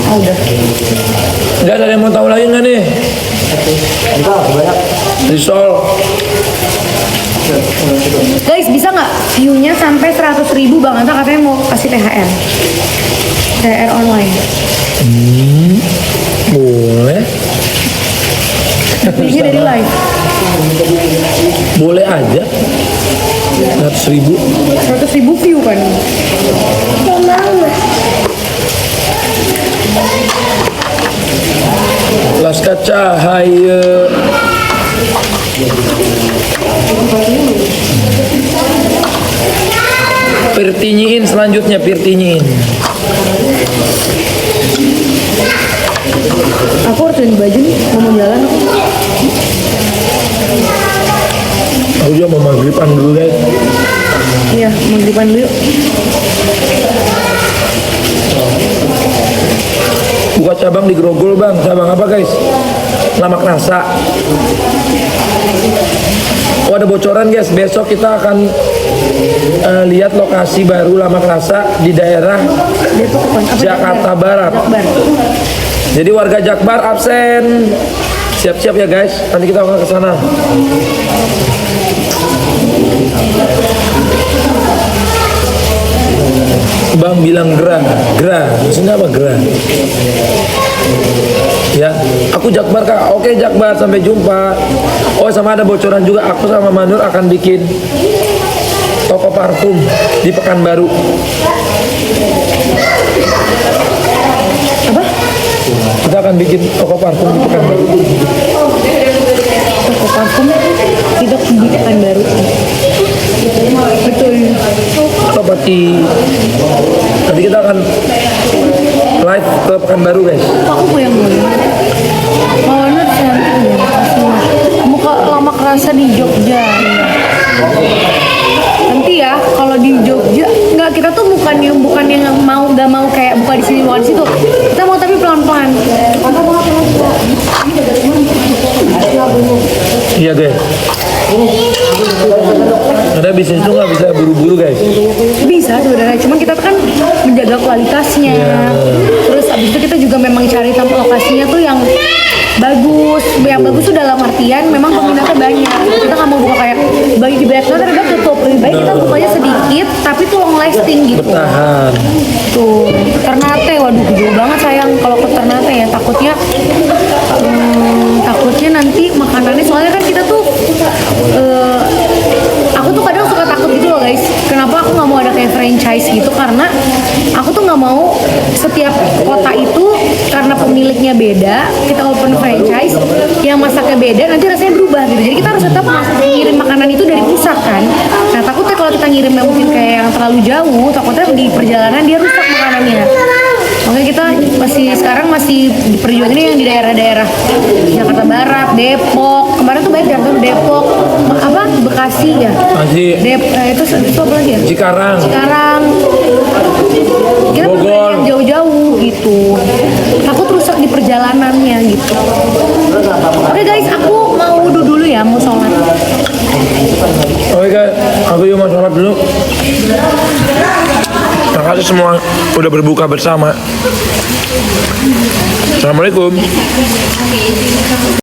Oh, udah. Nggak ada yang mau tahu lagi nggak nih? Enggak, banyak. Risol. Guys, bisa nggak view-nya sampai 100.000 Bang Anta katanya mau kasih THR. THR online. Boleh. Ini dari live. Boleh aja. 100.000. 100.000 view kan. Laska Cahaya. Pirtinyiin selanjutnya, pirtinyiin. Aku harus ganti baju nih, mau jalan aku. Aku juga mau maghriban dulu guys. Iya, mau di depan dulu yuk. Buka cabang di Grogol bang. Cabang apa guys? Lamak Nasa. Oh ada bocoran guys. Besok kita akan lihat lokasi baru Lamak Nasa di daerah Depok kan? Apa Jakarta Barat. Jakbar. Jadi warga Jakbar absen. Siap-siap ya guys. Nanti kita akan ke sana. Bang bilang gerah, maksudnya apa gerah? Ya, aku Jakbar kak. Oke Jakbar, sampai jumpa. Oh sama ada bocoran juga, aku sama Manur akan bikin toko parfum di Pekanbaru. Apa? Kita akan bikin toko parfum di Pekanbaru. Toko parfum tidak di Pekanbaru. Betul. Seperti nanti kita akan live ke Pekanbaru guys. Aku mau yang mana? Warna cantik ya. Muka lama kerasa di Jogja. Nanti ya kalau di Jogja nggak, kita tuh bukan yang nggak mau kayak buka di sini bukan di situ. Kita mau tapi pelan-pelan. Iya guys. Ada bisnis tuh nggak bisa buru-buru guys. Bisa sebenarnya, cuman kita kan menjaga kualitasnya. Terus abis itu kita juga memang cari tempat lokasinya tuh yang bagus. Yang bagus tuh dalam artian memang peminatnya banyak. Kita nggak mau buka kayak bagi di banyak banget terus tutup. Lebih baik kita bukanya sedikit tapi tuh long lasting gitu. Bertahan. Tuh Ternate, waduh jauh banget sayang kalau ke Ternate ya, takutnya nanti makanannya, soalnya kan kita tuh aku tuh kadang suka takut gitu loh guys. Kenapa aku nggak mau ada kayak franchise gitu, karena aku tuh nggak mau setiap kota itu karena pemiliknya beda kita open franchise yang masaknya beda nanti rasanya berubah gitu. Jadi kita harus tetap ngirim makanan itu dari pusat kan. Nah takutnya kalau kita ngirimnya mungkin kayak yang terlalu jauh, takutnya di perjalanan dia rusak makanannya. Makanya kita sekarang masih perjuangan ini yang di daerah-daerah Jakarta Barat, Depok. Kemarin tuh banyak jatuh Depok, apa Bekasi ya? Masih. Itu apa lagi ya? Cikarang. Kita Bogor. yang jauh-jauh gitu. Takut rusak di perjalanannya gitu. Oke guys, aku mau wudhu dulu ya, mau sholat. Oke guys, aku juga mau sholat dulu. Makasih semua udah berbuka bersama. Assalamualaikum.